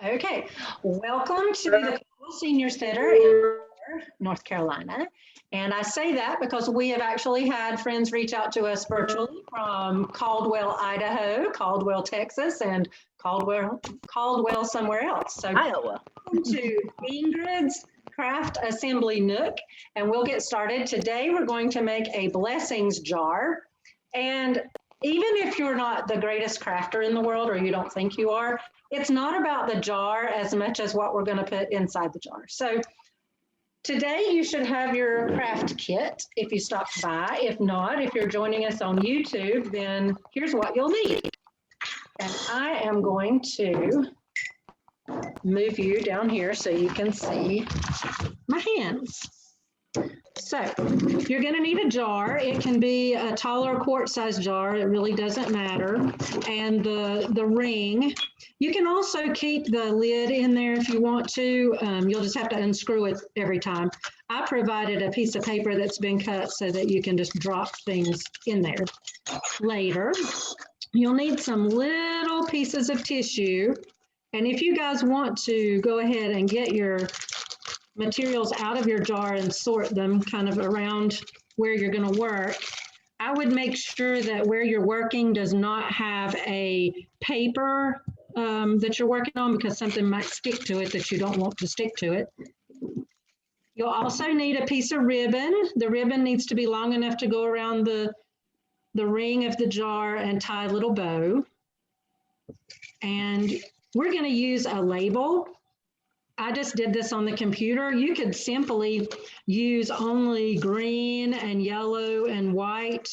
Okay, welcome to the Senior Center in North Carolina. And I say that because we have actually had friends reach out to us virtually from Caldwell, Idaho, Caldwell, Texas, and Caldwell somewhere else. So Iowa. welcome to Ingrid's Craft Assembly Nook, and we'll get started. Today we're going to make a blessings jar. And even if you're not the greatest crafter in the world, or you don't think you are, it's not about the jar as much as what we're going to put inside the jar. So today you should have your craft kit if you stopped by. If not, if you're joining us on YouTube, then here's what you'll need. And I am going to move you down here so you can see my hands. So you're going to need a jar. It can be a taller quart-sized jar. It really doesn't matter. And the ring. You can also keep the lid in there if you want to. You'll just have to unscrew it every time. I provided a piece of paper that's been cut so that you can just drop things in there later. You'll need some little pieces of tissue. And if you guys want to go ahead and get your materials out of your jar and sort them kind of around where you're going to work, I would make sure that where you're working does not have a paper that you're working on, because something might stick to it that you don't want to stick to it. You'll also need a piece of ribbon. The ribbon needs to be long enough to go around the ring of the jar and tie a little bow. And we're going to use a label. I just did this on the computer. You could simply use only green and yellow and white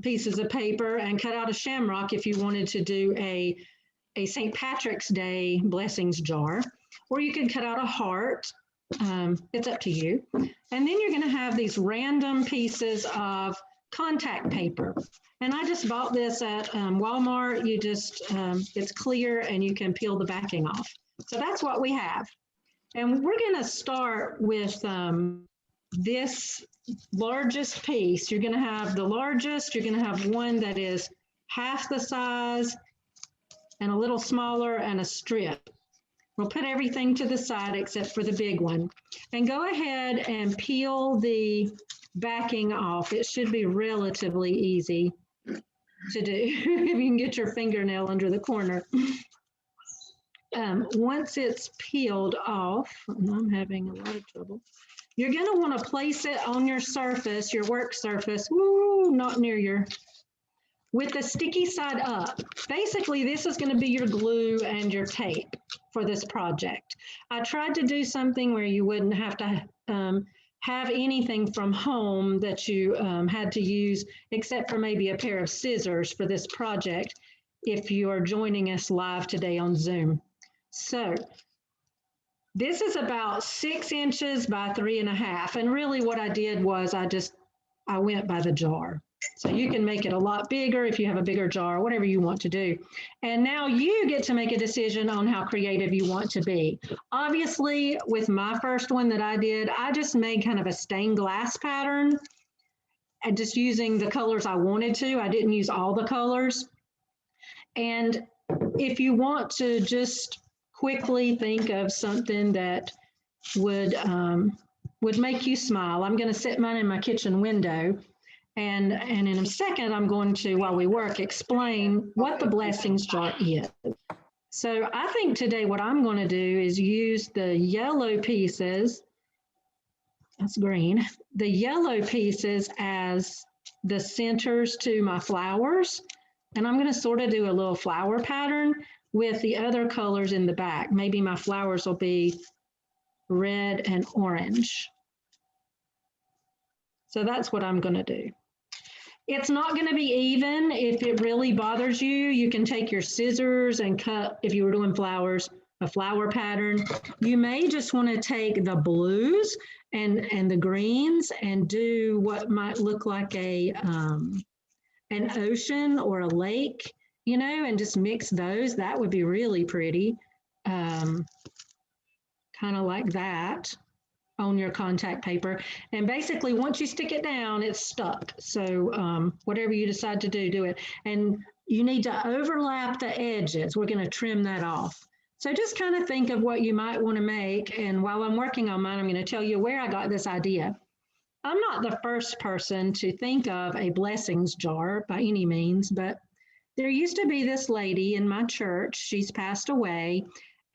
pieces of paper and cut out a shamrock if you wanted to do a St. Patrick's Day blessings jar, or you could cut out a heart. It's up to you. And then you're going to have these random pieces of contact paper. And I just bought this at Walmart. You just, it's clear and you can peel the backing off. So that's what we have. And we're going to start with this largest piece. You're going to have the largest, you're going to have one that is half the size and a little smaller and a strip. We'll put everything to the side except for the big one. And go ahead and peel the backing off. It should be relatively easy to do if you can get your fingernail under the corner. Once it's peeled off, and I'm having a lot of trouble, you're going to want to place it on your surface, your work surface, not near your, with the sticky side up. Basically, this is going to be your glue and your tape for this project. I tried to do something where you wouldn't have to have anything from home that you had to use, except for maybe a pair of scissors for this project, if you are joining us live today on Zoom. So this is about 6 inches by 3.5. And really what I did was I went by the jar. So you can make it a lot bigger if you have a bigger jar, whatever you want to do. And now you get to make a decision on how creative you want to be. Obviously, with my first one that I did, I just made kind of a stained glass pattern and just using the colors I wanted to. I didn't use all the colors. And if you want to just quickly think of something that would make you smile, I'm going to set mine in my kitchen window. And in a second, I'm going to, while we work, explain what the blessings jar is. So I think today what I'm going to do is use the yellow pieces, that's green, the yellow pieces as the centers to my flowers. And I'm going to sort of do a little flower pattern with the other colors in the back. Maybe my flowers will be red and orange. So that's what I'm going to do. It's not going to be even. If it really bothers you, you can take your scissors and cut, if you were doing flowers, a flower pattern. You may just want to take the blues and the greens and do what might look like an ocean or a lake, you know, and just mix those. That would be really pretty, kind of like that on your contact paper. And basically, once you stick it down, it's stuck. So whatever you decide to do, do it. And you need to overlap the edges. We're going to trim that off. So just kind of think of what you might want to make. And while I'm working on mine, I'm going to tell you where I got this idea. I'm not the first person to think of a blessings jar by any means, but there used to be this lady in my church. She's passed away,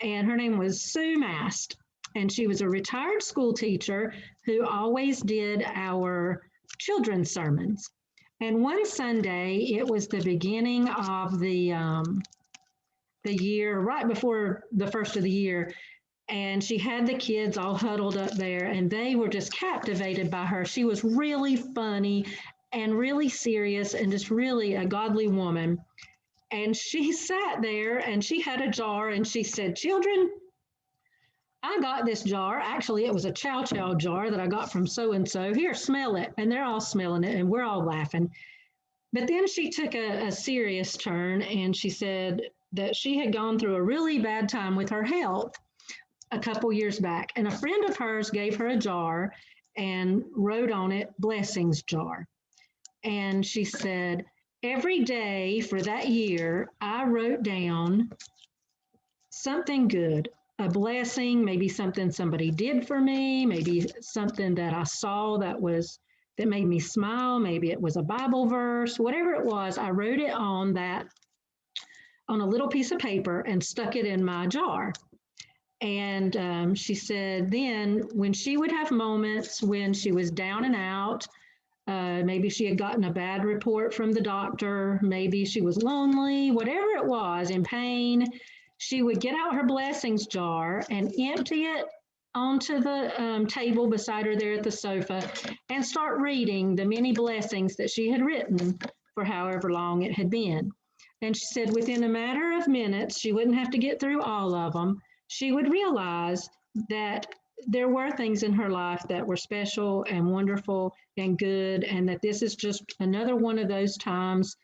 and her name was Sue Mast. And she was a retired school teacher who always did our children's sermons. And one Sunday, it was the beginning of the year, right before the first of the year, and she had the kids all huddled up there, and they were just captivated by her. She was really funny and really serious and just really a godly woman. And she sat there and she had a jar and she said, "Children, I got this jar. Actually, it was a chow chow jar that I got from so and so. Here, smell it." And they're all smelling it and we're all laughing. But then she took a serious turn and she said that she had gone through a really bad time with her health a couple years back. And a friend of hers gave her a jar and wrote on it, "Blessings jar." And she said, "Every day for that year, I wrote down something good, a blessing, maybe something somebody did for me, maybe something that I saw that made me smile, maybe it was a Bible verse, whatever it was, I wrote it on a little piece of paper and stuck it in my jar." And she said then when she would have moments when she was down and out, maybe she had gotten a bad report from the doctor, maybe she was lonely, whatever it was, in pain, she would get out her blessings jar and empty it onto the table beside her there at the sofa and start reading the many blessings that she had written for however long it had been. And she said within a matter of minutes, she wouldn't have to get through all of them. She would realize that there were things in her life that were special and wonderful and good, and that this is just another one of those times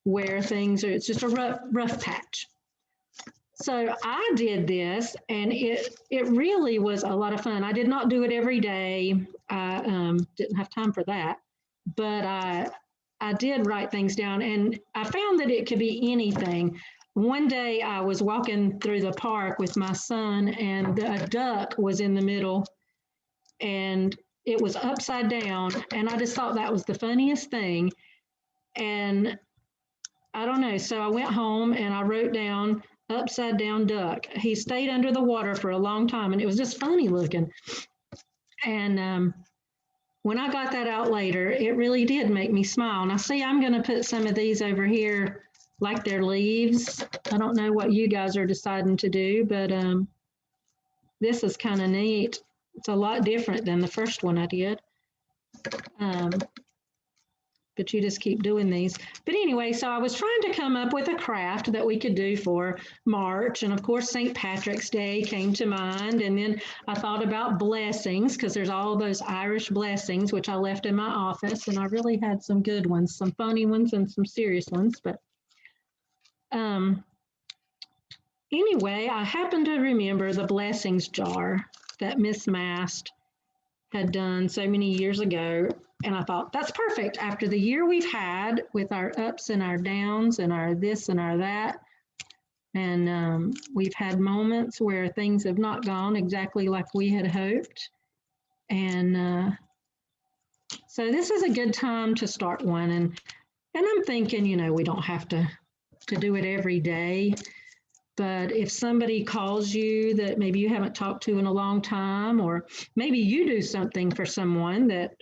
where it's just a rough patch. So I did this, and it really was a lot of fun. I did not do it every day. I didn't have time for that, but I did write things down, and I found that it could be anything. One day I was walking through the park with my son, and a duck was in the middle, and it was upside down, and I just thought that was the funniest thing. And I don't know, so I went home and I wrote down "upside down duck." He stayed under the water for a long time, and it was just funny looking. And when I got that out later, it really did make me smile. Now, see, I'm going to put some of these over here like they're leaves. I don't know what you guys are deciding to do, but this is kind of neat. It's a lot different than the first one I did. But you just keep doing these. But anyway, so I was trying to come up with a craft that we could do for March. And of course, St. Patrick's Day came to mind. And then I thought about blessings, because there's all those Irish blessings, which I left in my office. And I really had some good ones, some funny ones and some serious ones. But anyway, I happened to remember the blessings jar that Miss Mast had done so many years ago. And I thought, that's perfect. After the year we've had with our ups and our downs and our this and our that, and we've had moments where things have not gone exactly like we had hoped. And so this is a good time to start one. And I'm thinking, we don't have to do it every day. But if somebody calls you that maybe you haven't talked to in a long time, or maybe you do something for someone that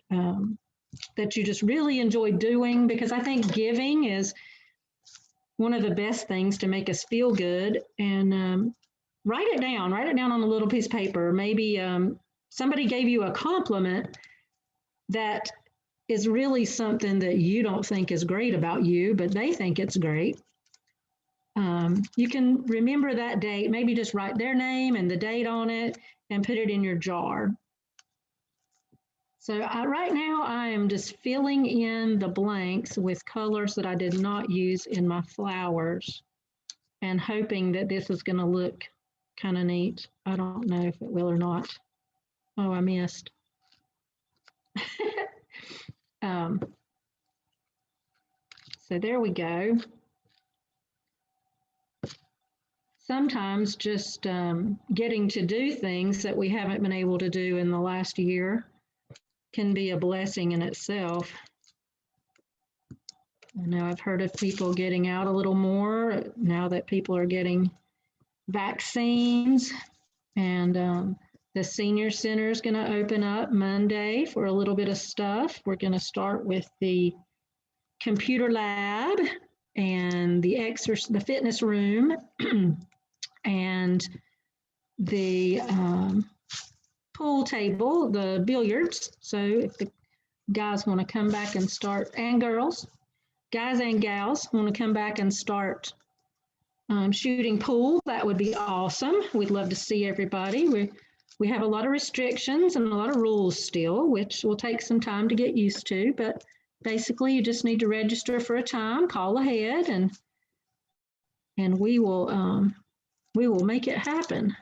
that you just really enjoy doing, because I think giving is one of the best things to make us feel good. And write it down on a little piece of paper. Maybe somebody gave you a compliment that is really something that you don't think is great about you, but they think it's great. You can remember that date, maybe just write their name and the date on it and put it in your jar. So right now I am just filling in the blanks with colors that I did not use in my flowers, and hoping that this is going to look kind of neat. I don't know if it will or not. Oh, I missed. So there we go. sometimes just getting to do things that we haven't been able to do in the last year can be a blessing in itself. I know I've heard of people getting out a little more now that people are getting vaccines, and the senior center is going to open up Monday for a little bit of stuff. We're going to start with the computer lab and the fitness room and the pool table, the billiards. So if the guys want to come back and start, and girls, guys and gals want to come back and start shooting pool, that would be awesome. We'd love to see everybody. We have a lot of restrictions and a lot of rules still, which will take some time to get used to, but basically you just need to register for a time, call ahead, and we will make it happen,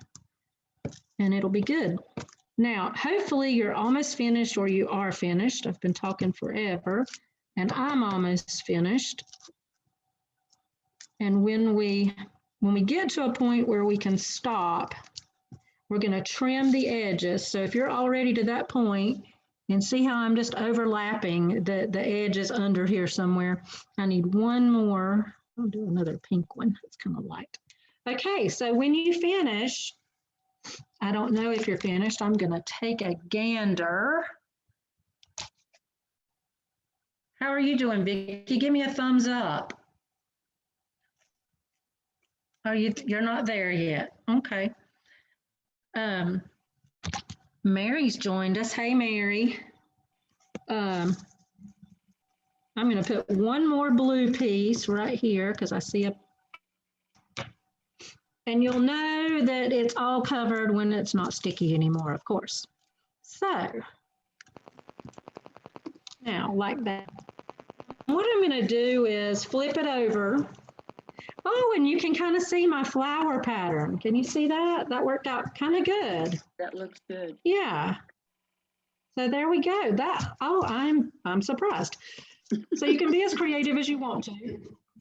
and it'll be good. Now, hopefully you're almost finished, or you are finished. I've been talking forever, and I'm almost finished. And when we get to a point where we can stop, we're going to trim the edges. So if you're already to that point, and see how I'm just overlapping the edges under here somewhere, I need one more. I'll do another pink one. It's kind of light. Okay, so when you finish, I don't know if you're finished. I'm going to take a gander. How are you doing, Vicki? Give me a thumbs up. Oh, you're not there yet. Okay. Mary's joined us. Hey, Mary. I'm going to put one more blue piece right here because I see a, and you'll know that it's all covered when it's not sticky anymore, of course. So now, like that. What I'm going to do is flip it over. Oh, and you can kind of see my flower pattern. Can you see that? That worked out kind of good. That looks good. Yeah. So there we go. I'm surprised. So you can be as creative as you want to.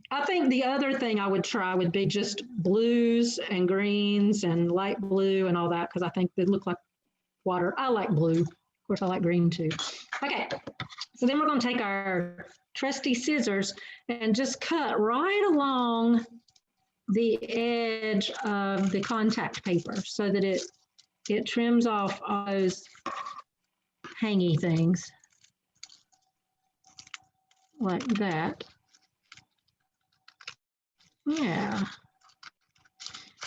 I think the other thing I would try would be just blues and greens and light blue and all that, because I think they look like water. I like blue. Of course, I like green too. Okay. So then we're going to take our trusty scissors and just cut right along the edge of the contact paper so that it trims off all those hangy things like that. Yeah.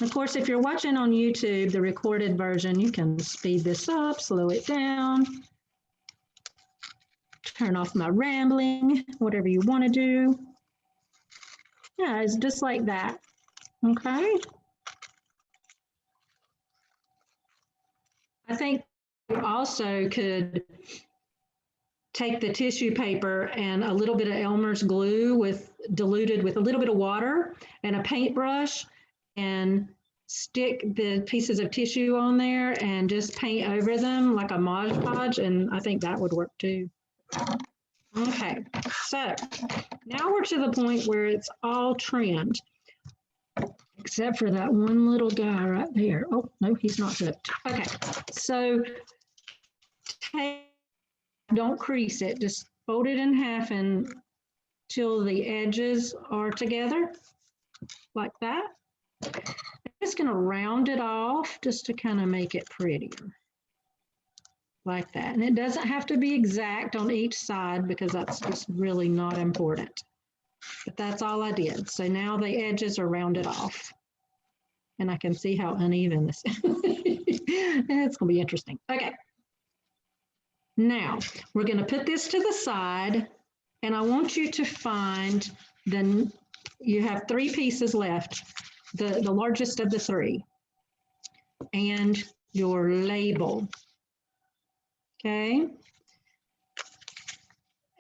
Of course, if you're watching on YouTube, the recorded version, you can speed this up, slow it down, turn off my rambling, whatever you want to do. Yeah, it's just like that. Okay. I think you also could take the tissue paper and a little bit of Elmer's glue diluted with a little bit of water and a paintbrush, and stick the pieces of tissue on there and just paint over them like a Mod Podge, and I think that would work too. Okay, so now we're to the point where it's all trimmed, except for that one little guy right there. Oh, no, he's not hooked. Okay, so don't crease it, just fold it in half until the edges are together, like that. I'm just going to round it off just to kind of make it prettier, like that. And it doesn't have to be exact on each side because that's just really not important. But that's all I did. So now the edges are rounded off. And I can see how uneven this is. It's going to be interesting. Okay. Now, we're going to put this to the side, and I want you to find you have 3 pieces left, the largest of the 3, and your label. Okay.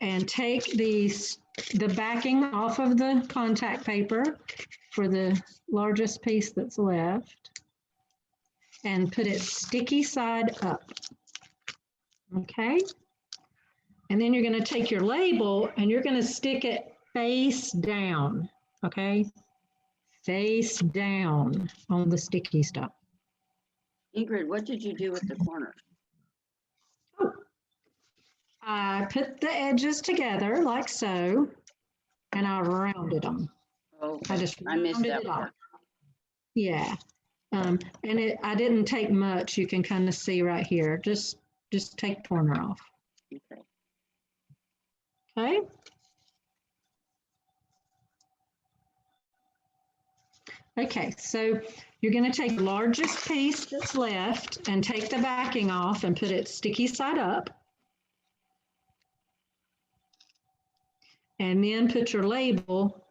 And take the backing off of the contact paper for the largest piece that's left and put it sticky side up. Okay. And then you're going to take your label and you're going to stick it face down. Okay. face down on the sticky stuff. Ingrid, what did you do with the corners? I put the edges together like so, and I rounded them. Oh, I just I missed rounded that it off. part. Yeah. And I didn't take much. You can kind of see right here. Just take the corner off. Okay. Okay. Okay, so you're going to take the largest piece that's left and take the backing off and put it sticky side up. And then put your label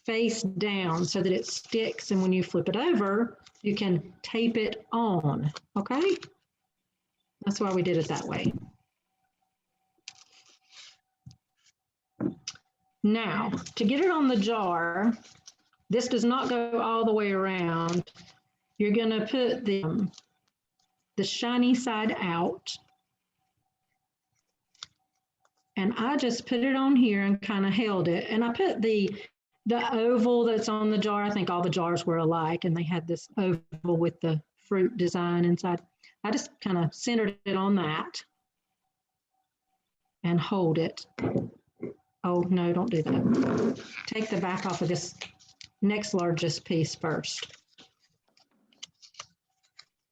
face down so that it sticks, and when you flip it over, you can tape it on, okay? That's why we did it that way. Now, to get it on the jar, this does not go all the way around. You're gonna put the shiny side out. And I just put it on here and kind of held it. And I put the oval that's on the jar. I think all the jars were alike and they had this oval with the fruit design inside. I just kind of centered it on that and hold it. Oh, no, don't do that. Take the back off of this next largest piece first.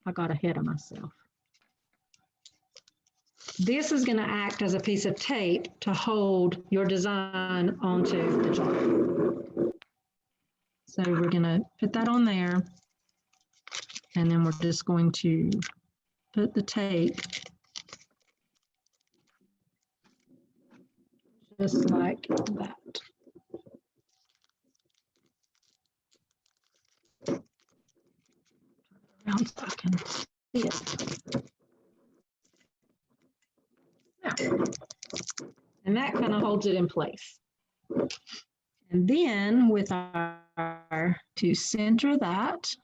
I got ahead of myself. This is going to act as a piece of tape to hold your design onto the jar. So we're going to put that on there, and then we're just going to put the tape just like that. Around so I can see it. And that kind of holds it in place. And then with to center that,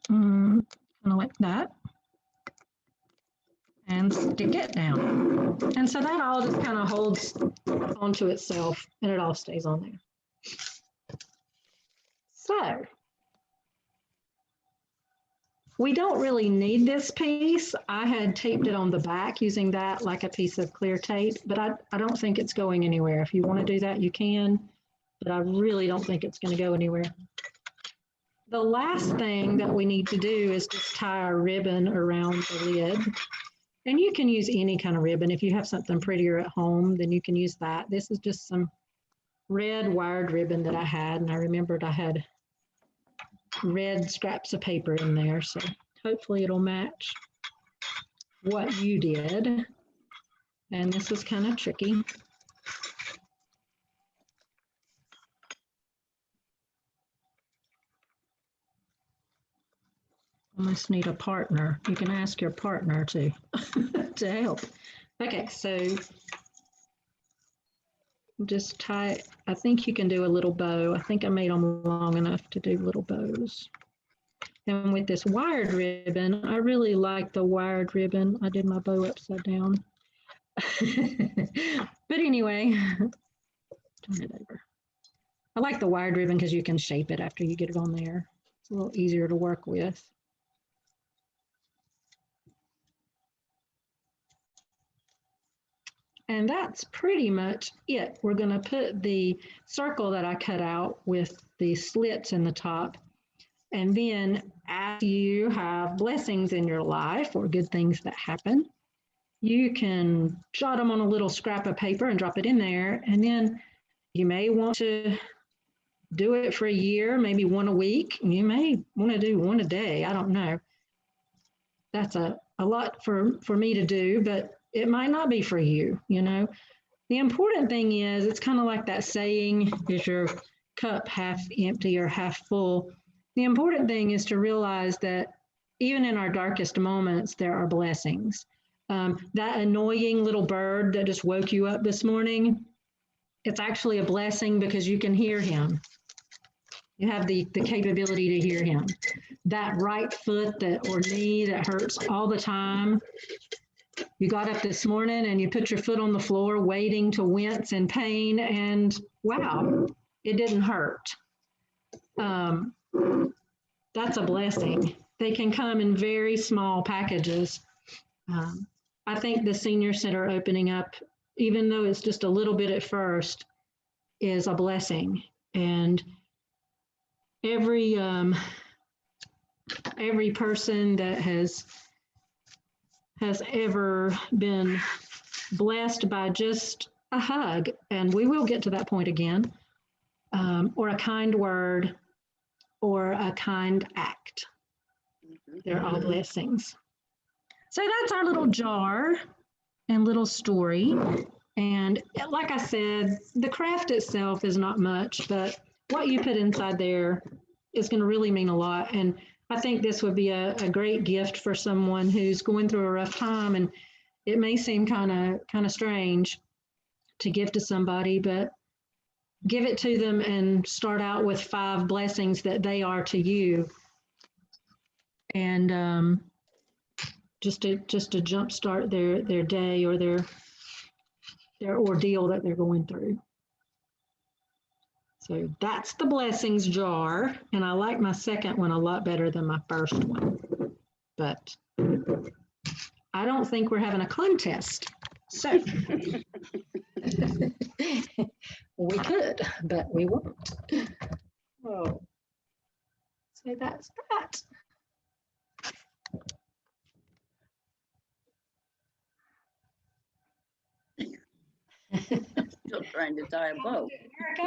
kind of like that, and stick it down. And so that all just kind of holds onto itself and it all stays on there. So we don't really need this piece. I had taped it on the back using that like a piece of clear tape, but I don't think it's going anywhere. If you want to do that, you can, but I really don't think it's going to go anywhere. The last thing that we need to do is just tie a ribbon around the lid. And you can use any kind of ribbon. If you have something prettier at home, then you can use that. This is just some red wired ribbon that I had, and I remembered I had red scraps of paper in there, so hopefully it'll match what you did. And this is kind of tricky. Almost need a partner. You can ask your partner to help. Okay, so just tie, I think you can do a little bow. I think I made them long enough to do little bows. And with this wired ribbon, I really like the wired ribbon. I did my bow upside down. But anyway, turn it over. I like the wired ribbon because you can shape it after you get it on there. It's a little easier to work with. And that's pretty much it. We're going to put the circle that I cut out with the slits in the top. And then as you have blessings in your life or good things that happen, you can jot them on a little scrap of paper and drop it in there. And then you may want to do it for a year, maybe one a week. You may want to do one a day. I don't know. That's a lot for me to do, but it might not be for you, you know. The important thing is, it's kind of like that saying, is your cup half empty or half full? The important thing is to realize that even in our darkest moments, there are blessings. That annoying little bird that just woke you up this morning, it's actually a blessing because you can hear him. You have the capability to hear him. That right foot or knee that hurts all the time, you got up this morning and you put your foot on the floor waiting to wince in pain, and wow, it didn't hurt. That's a blessing. They can come in very small packages. I think the senior center opening up, even though it's just a little bit at first, is a blessing. And every person that has ever been blessed by just a hug, and we will get to that point again, or a kind word, or a kind act. They're all blessings. So that's our little jar and little story. And like I said, the craft itself is not much, but what you put inside there is going to really mean a lot. And I think this would be a great gift for someone who's going through a rough time. And it may seem kind of strange to give to somebody, but give it to them and start out with 5 blessings that they are to you. And just to jumpstart their day or their ordeal that they're going through. So that's the blessings jar, and I like my second one a lot better than my first one. But I don't think we're having a contest. So we could, but we won't. Oh, so that's that. Still trying to tie a bow. There it goes.